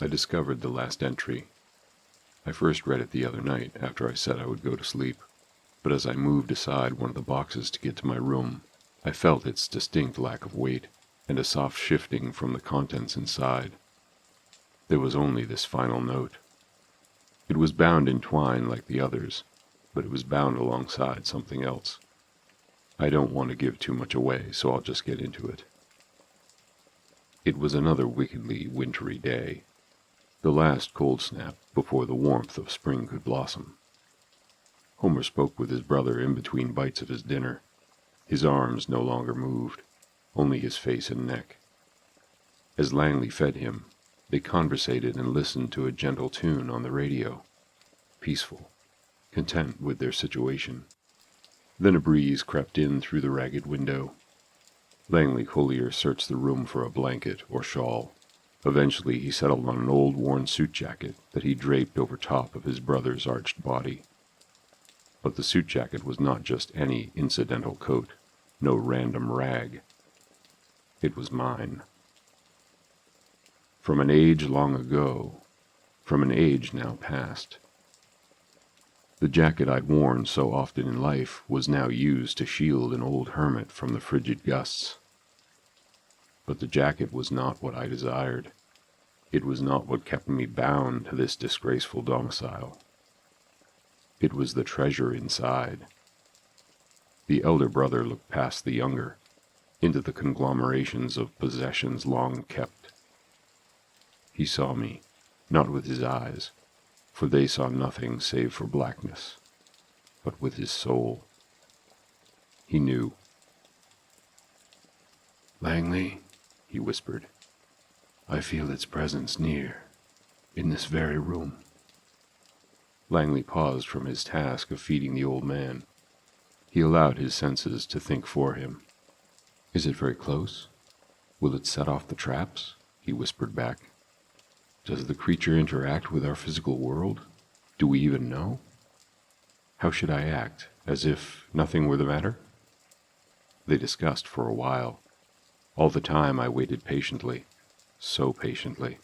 I discovered the last entry. I first read it the other night after I said I would go to sleep, but as I moved aside one of the boxes to get to my room, I felt its distinct lack of weight and a soft shifting from the contents inside. There was only this final note. It was bound in twine like the others, but it was bound alongside something else. I don't want to give too much away, so I'll just get into it. It was another wickedly wintry day, the last cold snap before the warmth of spring could blossom. Homer spoke with his brother in between bites of his dinner. His arms no longer moved, only his face and neck. As Langley fed him, they conversated and listened to a gentle tune on the radio, peaceful, content with their situation. Then a breeze crept in through the ragged window. Langley Collier searched the room for a blanket or shawl. Eventually he settled on an old worn suit jacket that he draped over top of his brother's arched body. But the suit jacket was not just any incidental coat, no random rag. It was mine. From an age long ago, from an age now past. The jacket I'd worn so often in life was now used to shield an old hermit from the frigid gusts. But the jacket was not what I desired. It was not what kept me bound to this disgraceful domicile. It was the treasure inside. The elder brother looked past the younger, into the conglomerations of possessions long kept. He saw me, not with his eyes, for they saw nothing save for blackness, but with his soul. He knew. "Langley," he whispered, "I feel its presence near, in this very room." Langley paused from his task of feeding the old man. He allowed his senses to think for him. "Is it very close? Will it set off the traps?" he whispered back. "Does the creature interact with our physical world? Do we even know? How should I act, as if nothing were the matter?" They discussed for a while. All the time I waited patiently, so patiently.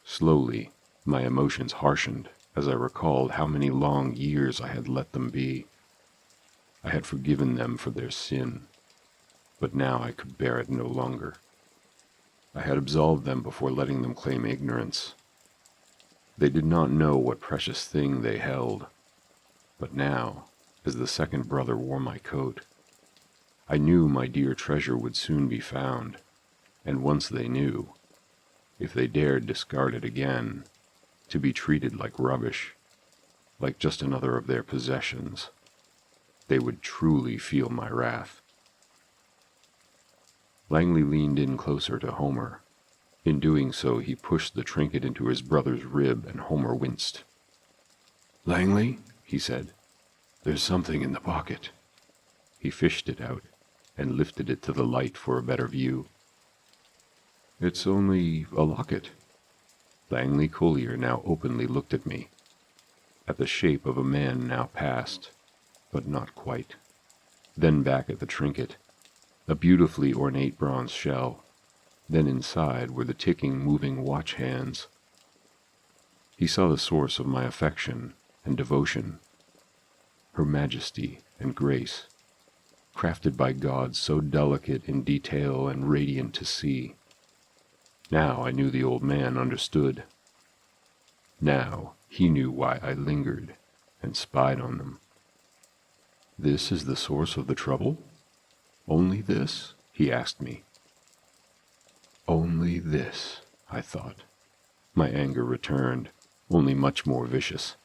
Slowly, my emotions harshened as I recalled how many long years I had let them be. I had forgiven them for their sin, but now I could bear it no longer. I had absolved them before letting them claim ignorance. They did not know what precious thing they held, but now, as the second brother wore my coat, I knew my dear treasure would soon be found, and once they knew, if they dared discard it again, to be treated like rubbish, like just another of their possessions, they would truly feel my wrath. Langley leaned in closer to Homer. In doing so, he pushed the trinket into his brother's rib, and Homer winced. "Langley," he said, "there's something in the pocket." He fished it out and lifted it to the light for a better view. "It's only a locket." Langley Collier now openly looked at me, at the shape of a man now past, but not quite, then back at the trinket, a beautifully ornate bronze shell, then inside were the ticking, moving watch hands. He saw the source of my affection and devotion, her majesty and grace, crafted by God so delicate in detail and radiant to see. Now I knew the old man understood. Now he knew why I lingered and spied on them. "This is the source of the trouble? Only this?" he asked me. Only this, I thought. My anger returned, only much more vicious.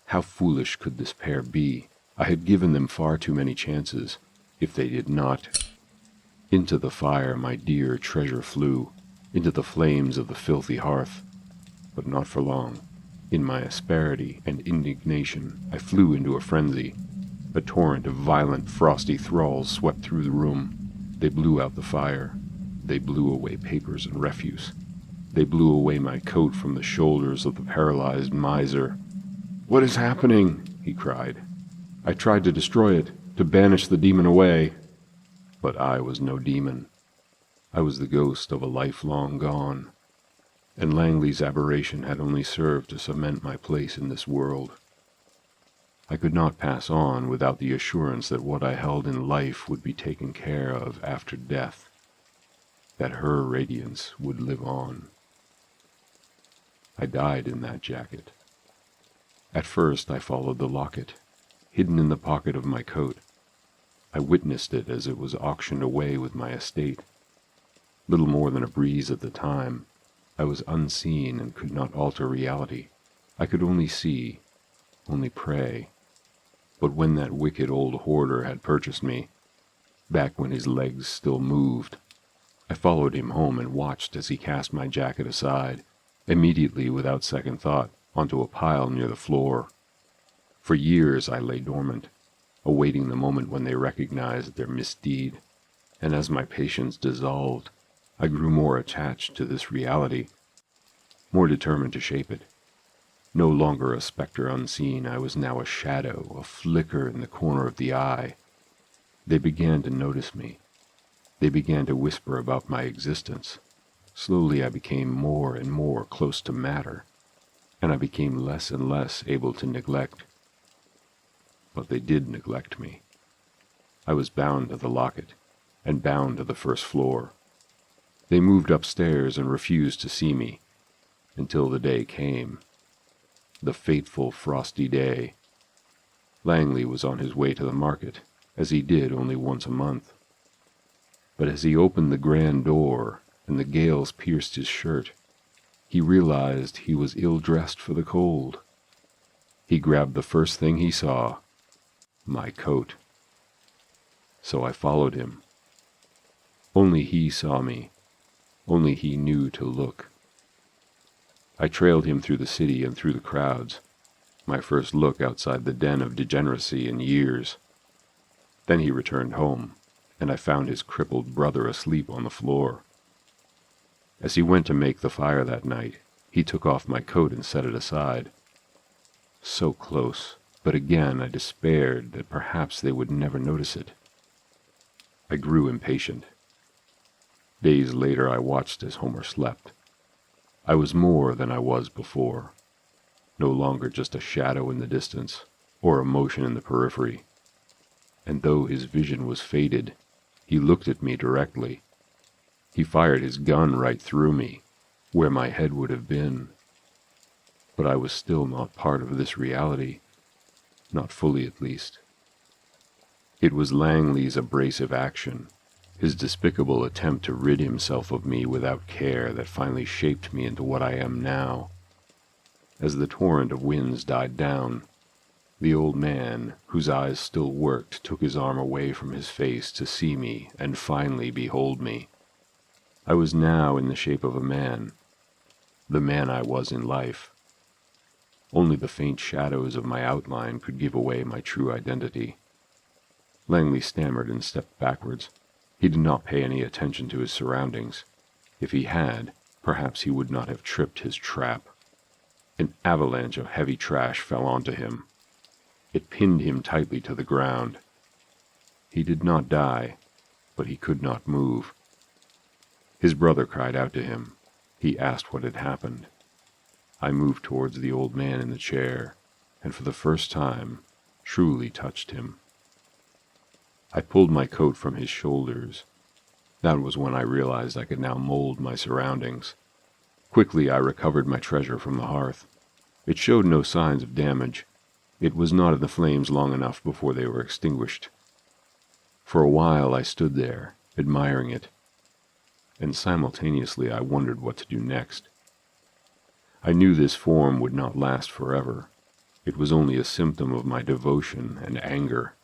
How foolish could this pair be? I had given them far too many chances. If they did not... Into the fire my dear treasure flew, into the flames of the filthy hearth. But not for long. In my asperity and indignation, I flew into a frenzy. A torrent of violent, frosty thralls swept through the room. They blew out the fire. They blew away papers and refuse. They blew away my coat from the shoulders of the paralyzed miser. "What is happening?" he cried. "I tried to destroy it, to banish the demon away." But I was no demon. I was the ghost of a life long gone. and Langley's aberration had only served to cement my place in this world. I could not pass on without the assurance that what I held in life would be taken care of after death, that her radiance would live on. I died in that jacket. At first I followed the locket, hidden in the pocket of my coat. I witnessed it as it was auctioned away with my estate. Little more than a breeze at the time, I was unseen and could not alter reality. I could only see, only pray. But when that wicked old hoarder had purchased me, back when his legs still moved, I followed him home and watched as he cast my jacket aside, immediately without second thought, onto a pile near the floor. For years I lay dormant, awaiting the moment when they recognized their misdeed, and as my patience dissolved, I grew more attached to this reality, more determined to shape it. No longer a specter unseen, I was now a shadow, a flicker in the corner of the eye. They began to notice me. They began to whisper about my existence. Slowly I became more and more close to matter, and I became less and less able to neglect. But they did neglect me. I was bound to the locket, and bound to the first floor. They moved upstairs and refused to see me, until the day came. The fateful frosty day. Langley was on his way to the market, as he did only once a month. But as he opened the grand door, and the gales pierced his shirt, he realized he was ill-dressed for the cold. He grabbed the first thing he saw, my coat. So I followed him. Only he saw me. Only he knew to look. I trailed him through the city and through the crowds, my first look outside the den of degeneracy in years. Then he returned home, and I found his crippled brother asleep on the floor. As he went to make the fire that night, he took off my coat and set it aside. So close, but again I despaired that perhaps they would never notice it. I grew impatient. Days later I watched as Homer slept. I was more than I was before, no longer just a shadow in the distance, or a motion in the periphery. And though his vision was faded, he looked at me directly. He fired his gun right through me, where my head would have been. But I was still not part of this reality, not fully at least. It was Langley's abrasive action, his despicable attempt to rid himself of me without care, that finally shaped me into what I am now. As the torrent of winds died down, the old man, whose eyes still worked, took his arm away from his face to see me and finally behold me. I was now in the shape of a man, the man I was in life. Only the faint shadows of my outline could give away my true identity. Langley stammered and stepped backwards. He did not pay any attention to his surroundings. If he had, perhaps he would not have tripped his trap. An avalanche of heavy trash fell onto him. It pinned him tightly to the ground. He did not die, but he could not move. His brother cried out to him. He asked what had happened. I moved towards the old man in the chair, and for the first time, truly touched him. I pulled my coat from his shoulders. That was when I realized I could now mold my surroundings. Quickly I recovered my treasure from the hearth. It showed no signs of damage. It was not in the flames long enough before they were extinguished. For a while I stood there, admiring it, and simultaneously I wondered what to do next. I knew this form would not last forever. It was only a symptom of my devotion and anger.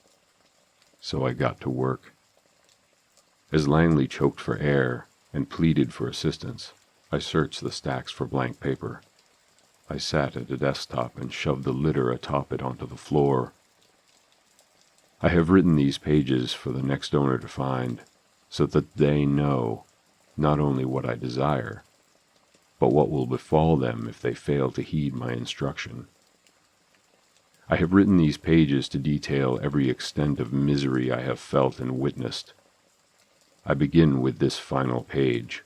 So I got to work. As Langley choked for air and pleaded for assistance, I searched the stacks for blank paper. I sat at a desktop and shoved the litter atop it onto the floor. I have written these pages for the next owner to find, so that they know not only what I desire, but what will befall them if they fail to heed my instruction. I have written these pages to detail every extent of misery I have felt and witnessed. I begin with this final page.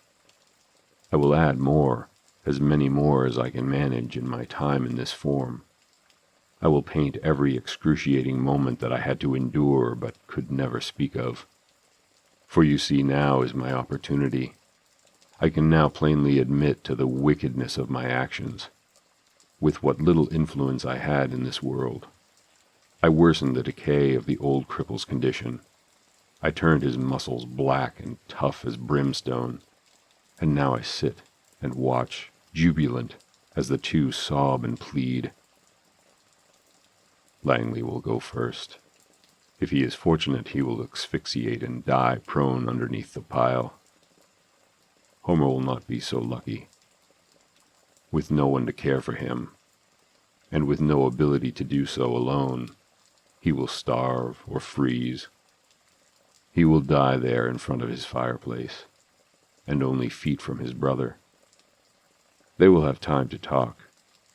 I will add more, as many more as I can manage in my time in this form. I will paint every excruciating moment that I had to endure but could never speak of. For you see, now is my opportunity. I can now plainly admit to the wickedness of my actions. With what little influence I had in this world, I worsened the decay of the old cripple's condition. I turned his muscles black and tough as brimstone, and now I sit and watch, jubilant, as the two sob and plead. Langley will go first. If he is fortunate, he will asphyxiate and die prone underneath the pile. Homer will not be so lucky. With no one to care for him, and with no ability to do so alone, he will starve or freeze. He will die there in front of his fireplace, and only feet from his brother. They will have time to talk,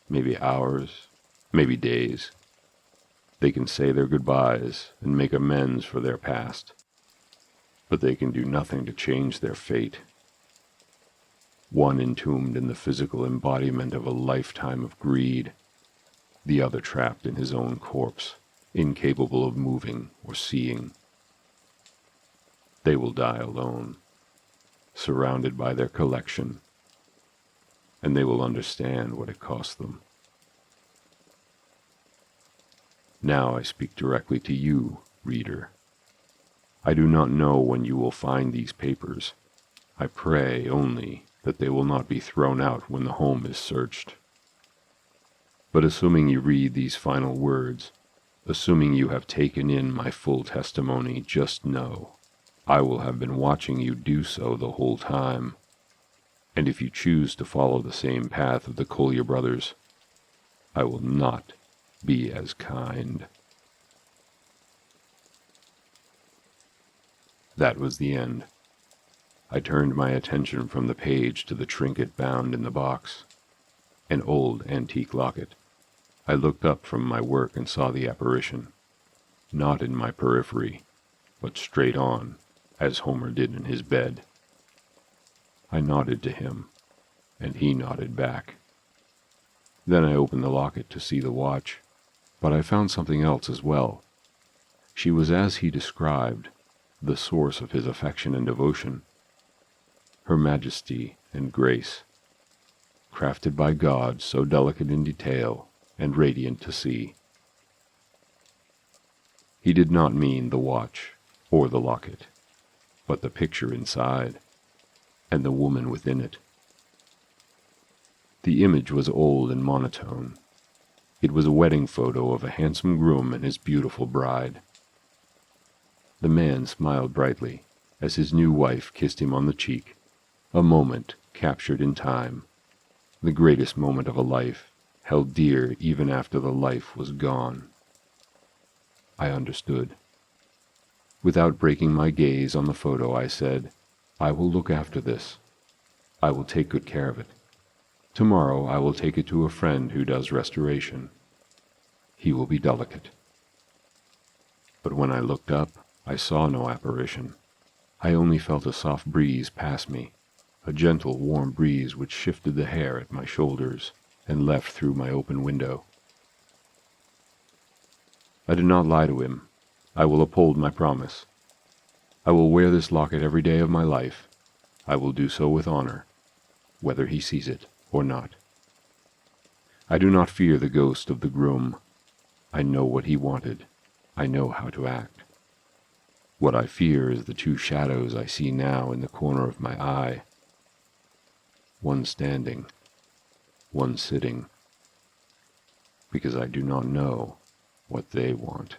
maybe hours, maybe days. They can say their goodbyes and make amends for their past, but they can do nothing to change their fate. One entombed in the physical embodiment of a lifetime of greed, the other trapped in his own corpse, incapable of moving or seeing. They will die alone, surrounded by their collection, and they will understand what it cost them. Now I speak directly to you, reader. I do not know when you will find these papers. I pray only that they will not be thrown out when the home is searched. But assuming you read these final words, assuming you have taken in my full testimony, just know I will have been watching you do so the whole time. And if you choose to follow the same path of the Collyer brothers, I will not be as kind. That was the end. I turned my attention from the page to the trinket bound in the box, an old antique locket. I looked up from my work and saw the apparition, not in my periphery, but straight on, as Homer did in his bed. I nodded to him, and he nodded back. Then I opened the locket to see the watch, but I found something else as well. She was as he described, the source of his affection and devotion. Her majesty and grace, crafted by God, so delicate in detail and radiant to see. He did not mean the watch or the locket, but the picture inside, and the woman within it. The image was old and monotone. It was a wedding photo of a handsome groom and his beautiful bride. The man smiled brightly as his new wife kissed him on the cheek, a moment captured in time, the greatest moment of a life, held dear even after the life was gone. I understood. Without breaking my gaze on the photo, I said, I will look after this. I will take good care of it. Tomorrow I will take it to a friend who does restoration. He will be delicate. But when I looked up, I saw no apparition. I only felt a soft breeze pass me, a gentle, warm breeze which shifted the hair at my shoulders and left through my open window. I did not lie to him. I will uphold my promise. I will wear this locket every day of my life. I will do so with honor, whether he sees it or not. I do not fear the ghost of the groom. I know what he wanted. I know how to act. What I fear is the two shadows I see now in the corner of my eye. One standing, one sitting, because I do not know what they want.